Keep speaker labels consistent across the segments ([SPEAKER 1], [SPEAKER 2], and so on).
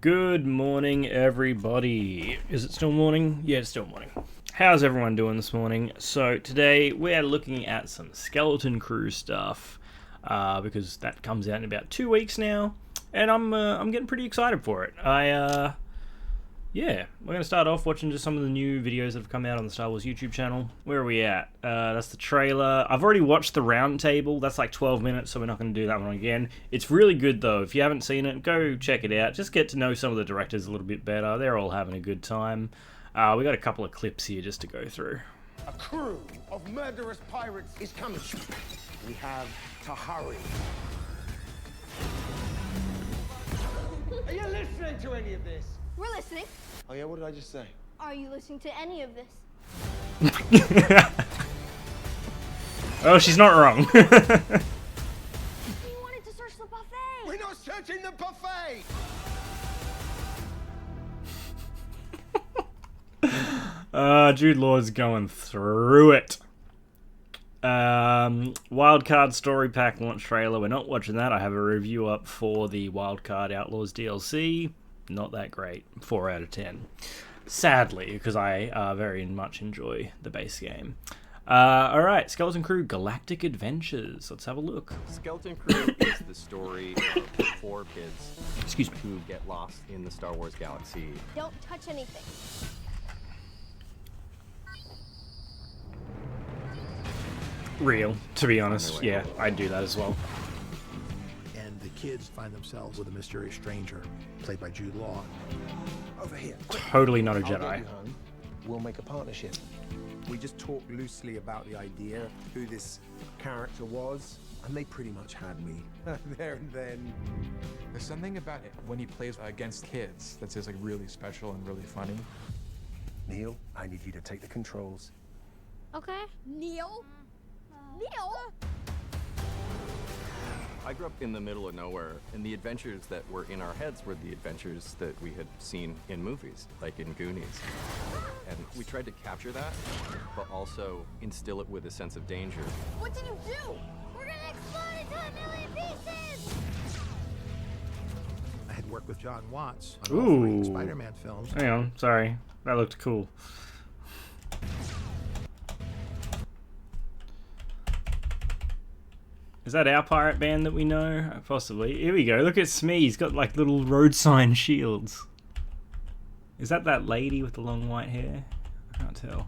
[SPEAKER 1] Good morning, everybody. Is it still morning? Yeah, it's still morning. How's everyone doing this morning? So today we're looking at some Skeleton Crew stuff because that comes out in about 2 weeks now, and I'm getting pretty excited for it. Yeah, we're gonna start off watching just some of the new videos that have come out on the Star Wars YouTube channel. Where are we at? That's the trailer. I've already watched the round table. That's like 12 minutes, so we're not gonna do that one again. It's really good though. If you haven't seen it, go check it out. Just get to know some of the directors a little bit better. They're all having a good time. We got a couple of clips here just to go through.
[SPEAKER 2] A crew of murderous pirates is coming. We have to hurry. Are you listening to any of this?
[SPEAKER 3] We're listening.
[SPEAKER 2] Oh yeah, what did I just say?
[SPEAKER 3] Are you listening to any of this?
[SPEAKER 1] Oh, she's not wrong.
[SPEAKER 3] You wanted to search the buffet.
[SPEAKER 2] We're not searching the buffet!
[SPEAKER 1] Jude Law's going through it. Wildcard Story Pack launch trailer. We're not watching that. I have a review up for the Wildcard Outlaws DLC. Not that great. 4 out of 10. Sadly, because I very much enjoy the base game. Alright, Skeleton Crew Galactic Adventures. Let's have a look.
[SPEAKER 4] Skeleton Crew is the story of 4 kids
[SPEAKER 1] Excuse me.
[SPEAKER 4] who get lost in the Star Wars galaxy.
[SPEAKER 3] Don't touch anything.
[SPEAKER 1] Real, to be honest. Yeah, I'd do that as well.
[SPEAKER 5] And the kids find themselves with a mysterious stranger, played by Jude Law.
[SPEAKER 2] Over here.
[SPEAKER 1] Totally not a
[SPEAKER 2] I'll get
[SPEAKER 1] Jedi.
[SPEAKER 2] you home. We'll make a partnership.
[SPEAKER 6] We just talked loosely about the idea, who this character was, and they pretty much had me there and then.
[SPEAKER 7] There's something about it when he plays against kids that's just like really special and really funny.
[SPEAKER 2] Neil, I need you to take the controls.
[SPEAKER 3] Okay. Neil? Neil?
[SPEAKER 4] I grew up in the middle of nowhere, and the adventures that were in our heads were the adventures that we had seen in movies, like in Goonies. And we tried to capture that, but also instill it with a sense of danger.
[SPEAKER 3] What did you do? We're gonna explode into a million pieces!
[SPEAKER 5] I had worked with John Watts on all 3
[SPEAKER 1] Ooh.
[SPEAKER 5] Spider-Man films.
[SPEAKER 1] Hang on, sorry. That looked cool. Is that our pirate band that we know? Possibly. Here we go. Look at Smee. He's got like little road sign shields. Is that lady with the long white hair? I can't tell.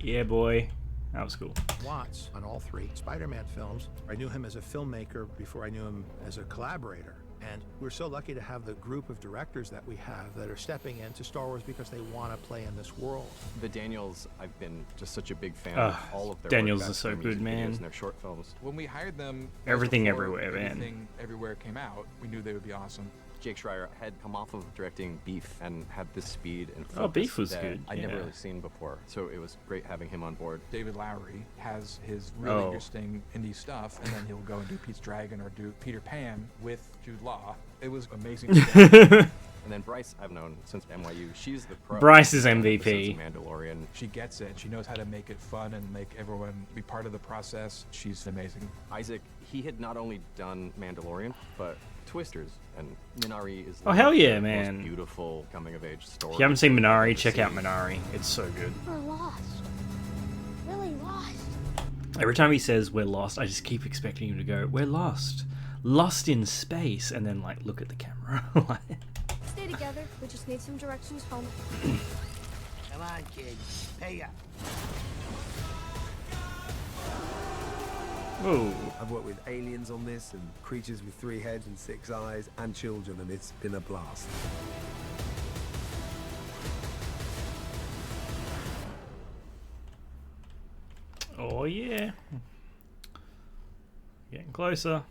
[SPEAKER 1] Yeah, boy. That was cool.
[SPEAKER 5] Watts on all 3 Spider-Man films. I knew him as a filmmaker before I knew him as a collaborator. And we're so lucky to have the group of directors that we have that are stepping into Star Wars because they want to play in this world.
[SPEAKER 4] The Daniels, I've been just such a big fan of all of their
[SPEAKER 1] Daniels
[SPEAKER 4] work,
[SPEAKER 1] is so
[SPEAKER 4] their
[SPEAKER 1] good,
[SPEAKER 4] music videos
[SPEAKER 1] man.
[SPEAKER 4] and their short films.
[SPEAKER 7] When we hired them,
[SPEAKER 1] Everything
[SPEAKER 7] before
[SPEAKER 1] Everywhere, man.
[SPEAKER 7] Everything Everywhere came out, we knew they would be awesome.
[SPEAKER 4] Jake Schreier had come off of directing Beef and had this speed and focus
[SPEAKER 1] Oh, Beef was
[SPEAKER 4] that
[SPEAKER 1] good,
[SPEAKER 4] I'd never
[SPEAKER 1] yeah.
[SPEAKER 4] really seen before. So it was great having him on board.
[SPEAKER 7] David Lowery has his really
[SPEAKER 1] Oh.
[SPEAKER 7] interesting indie stuff, and then he'll go and do Pete's Dragon or do Peter Pan with Jude Law. It was amazing.
[SPEAKER 4] And then Bryce, I've known since NYU. She's the pro.
[SPEAKER 1] Bryce is
[SPEAKER 4] Episodes
[SPEAKER 1] MVP.
[SPEAKER 4] of Mandalorian.
[SPEAKER 7] She gets it. She knows how to make it fun and make everyone be part of the process. She's amazing.
[SPEAKER 4] Isaac, he had not only done Mandalorian, but Twisters, and Minari is
[SPEAKER 1] Oh, hell
[SPEAKER 4] like
[SPEAKER 1] yeah,
[SPEAKER 4] the
[SPEAKER 1] man.
[SPEAKER 4] most beautiful coming of age story.
[SPEAKER 1] If you haven't seen Minari,
[SPEAKER 4] I've
[SPEAKER 1] check out
[SPEAKER 4] seen.
[SPEAKER 1] Minari. It's so good.
[SPEAKER 3] We're lost. Really lost.
[SPEAKER 1] Every time he says we're lost, I just keep expecting him to go, we're lost. Lost in space. And then, like, look at the camera.
[SPEAKER 3] Stay together. We just need some directions home.
[SPEAKER 2] Come on, kids. Pay up.
[SPEAKER 1] Whoa.
[SPEAKER 6] I've worked with aliens on this, and creatures with 3 heads and 6 eyes, and children, and it's been a blast.
[SPEAKER 1] Oh, yeah. Getting closer.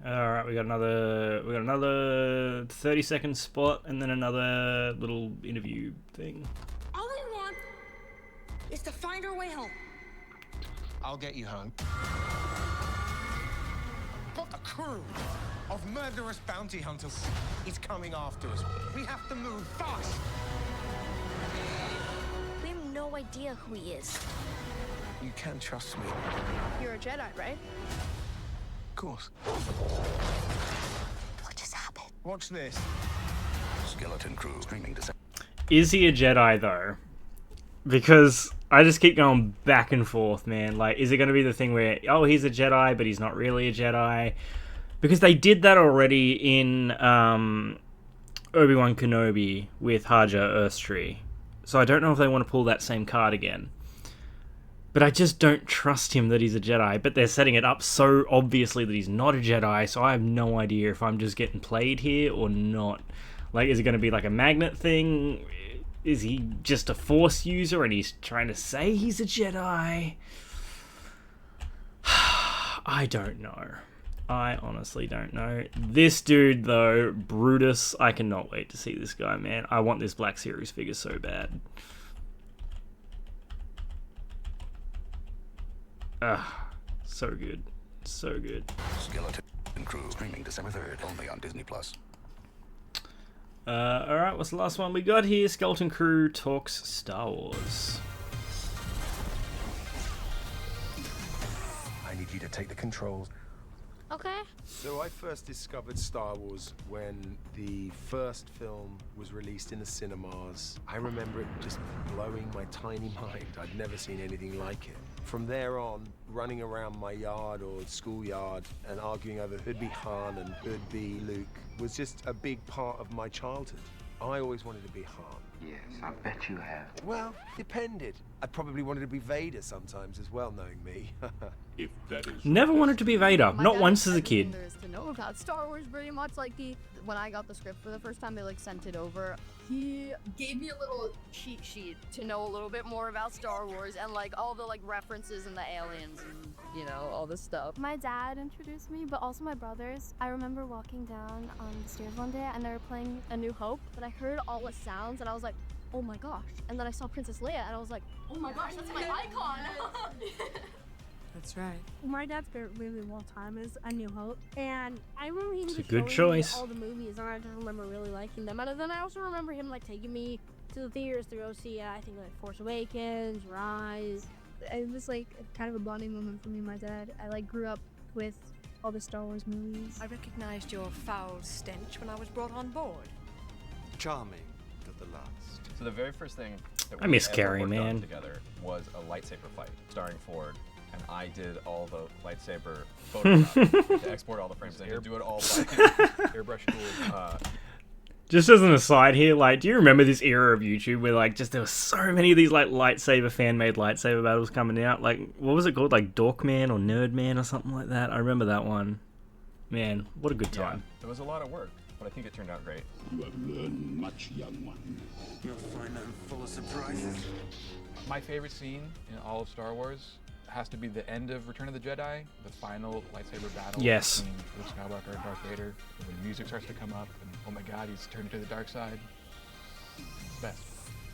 [SPEAKER 1] Alright, we got another 30-second spot and then another little interview thing.
[SPEAKER 8] All we want is to find our way home.
[SPEAKER 2] I'll get you home. But a crew of murderous bounty hunters is coming after us. We have to move fast.
[SPEAKER 3] We have no idea who he is.
[SPEAKER 2] You can trust me.
[SPEAKER 3] You're a Jedi, right?
[SPEAKER 2] Of course. Watch this.
[SPEAKER 9] Skeleton Crew streaming December.
[SPEAKER 1] Is he a Jedi though? Because I just keep going back and forth, man. Like, is it going to be the thing where, oh, he's a Jedi, but he's not really a Jedi? Because they did that already in Obi-Wan Kenobi with Haja Erstry. So I don't know if they want to pull that same card again. But I just don't trust him that he's a Jedi. But they're setting it up so obviously that he's not a Jedi, so I have no idea if I'm just getting played here or not. Like, is it going to be like a magnet thing? Is he just a Force user and he's trying to say he's a Jedi? I don't know. I honestly don't know. This dude, though, Brutus, I cannot wait to see this guy, man. I want this Black Series figure so bad. So good. So good.
[SPEAKER 9] Skeleton Crew streaming December 3rd, only on Disney+.
[SPEAKER 1] Alright, what's the last one we got here? Skeleton Crew talks Star Wars.
[SPEAKER 6] I need you to take the controls.
[SPEAKER 3] Okay.
[SPEAKER 6] So I first discovered Star Wars when the first film was released in the cinemas. I remember it just blowing my tiny mind. I'd never seen anything like it. From there on, running around my yard or schoolyard and arguing over who'd be Han and who'd be Luke was just a big part of my childhood. I always wanted to be Han.
[SPEAKER 9] Yes, I bet you have.
[SPEAKER 6] Well, depended. I probably wanted to be Vader sometimes as well, knowing me.
[SPEAKER 9] If that is
[SPEAKER 1] Never wanted to be Vader.
[SPEAKER 10] My
[SPEAKER 1] Not
[SPEAKER 10] dad
[SPEAKER 1] once as a
[SPEAKER 10] everything
[SPEAKER 1] kid.
[SPEAKER 10] there is to know about Star Wars, pretty much. Like, when I got the script for the first time, they like sent it over. He gave me a little cheat sheet to know a little bit more about Star Wars and like all the like references and the aliens and you know all this stuff.
[SPEAKER 3] My dad introduced me, but also my brothers. I remember walking down the stairs one day and they were playing A New Hope, but I heard all the sounds and I was like, oh my gosh. And then I saw Princess Leia and I was like, oh my gosh, that's my icon.
[SPEAKER 11] That's right.
[SPEAKER 12] My dad's favorite movie of all time is A New Hope, and I remember him
[SPEAKER 1] It's a
[SPEAKER 12] just
[SPEAKER 1] good
[SPEAKER 12] showing me
[SPEAKER 1] choice.
[SPEAKER 12] all the movies, and I just remember really liking them. And then I also remember him like taking me to the theaters to go see, I think like Force Awakens, Rise. It was like kind of a bonding moment for me and my dad. I like grew up with all the Star Wars movies.
[SPEAKER 11] I recognized your foul stench when I was brought on board.
[SPEAKER 6] Charming to the last.
[SPEAKER 4] So the very first thing that
[SPEAKER 1] I miss
[SPEAKER 4] ever
[SPEAKER 1] Carrie,
[SPEAKER 4] worked on
[SPEAKER 1] man.
[SPEAKER 4] together was a lightsaber fight starring Ford, and I did all the lightsaber Photoshop to export all the frames and to do it all by airbrush tools.
[SPEAKER 1] Just as an aside here, like, do you remember this era of YouTube where, like, just there were so many of these, like, lightsaber, fan-made lightsaber battles coming out? Like, what was it called? Like, Dorkman or Nerdman or something like that? I remember that one. Man, what a good time.
[SPEAKER 4] It was a lot of work, but I think it turned out great.
[SPEAKER 9] You have learned much, young one.
[SPEAKER 6] You'll find I'm full of surprises.
[SPEAKER 7] My favorite scene in all of Star Wars has to be the end of Return of the Jedi, the final lightsaber battle
[SPEAKER 1] Yes.
[SPEAKER 7] between Luke Skywalker and Darth Vader. When the music starts to come up, and oh my god, he's turned to the dark side. Best.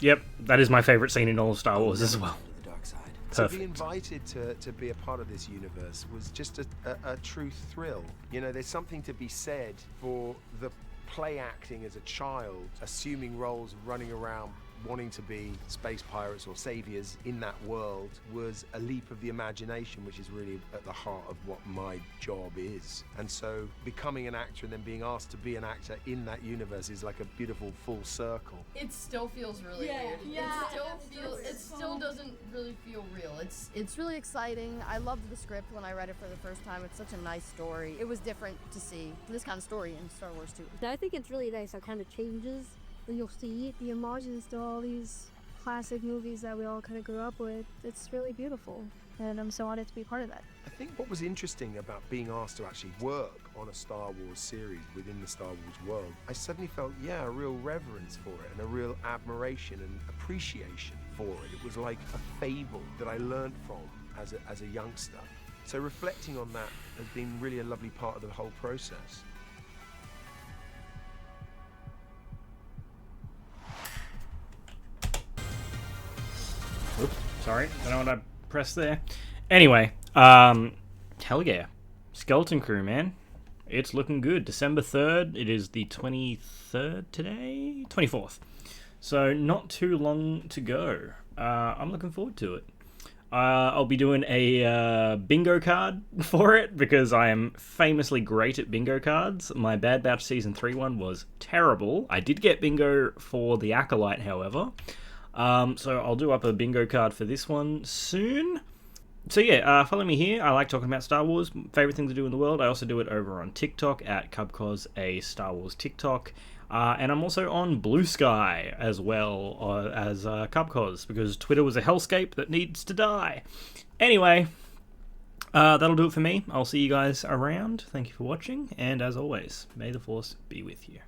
[SPEAKER 1] Yep, that is my favorite scene in all of Star Wars as well.
[SPEAKER 6] The dark side.
[SPEAKER 1] Perfect.
[SPEAKER 6] To be invited to be a part of this universe was just a true thrill. You know, there's something to be said for the play acting as a child, assuming roles, running around, wanting to be space pirates or saviors in that world was a leap of the imagination, which is really at the heart of what my job is. And so becoming an actor and then being asked to be an actor in that universe is like a beautiful full circle.
[SPEAKER 10] It still feels really weird. It still doesn't really feel real. It's really exciting. I loved the script when I read it for the first time. It's such a nice story. It was different to see this kind of story in Star Wars too.
[SPEAKER 12] I think it's really nice how it kind of changes. And you'll see the homages to all these classic movies that we all kind of grew up with. It's really beautiful, and I'm so honored to be part of that.
[SPEAKER 6] I think what was interesting about being asked to actually work on a Star Wars series within the Star Wars world, I suddenly felt, a real reverence for it and a real admiration and appreciation for it. It was like a fable that I learned from as a youngster. So reflecting on that has been really a lovely part of the whole process.
[SPEAKER 1] Oops, sorry, don't know what I pressed there. Anyway, hell yeah. Skeleton Crew, man. It's looking good. December 3rd, it is the 23rd today? 24th. So, not too long to go. I'm looking forward to it. I'll be doing a bingo card for it because I am famously great at bingo cards. My Bad Batch Season 3 one was terrible. I did get bingo for the Acolyte, however. So I'll do up a bingo card for this one soon. So yeah, follow me here. I like talking about Star Wars, favorite thing to do in the world. I also do it over on TikTok at Cubcos, a Star Wars TikTok. And I'm also on Blue Sky as well as Cubcos, because Twitter was a hellscape that needs to die. Anyway, that'll do it for me. I'll see you guys around. Thank you for watching, and as always, may the Force be with you.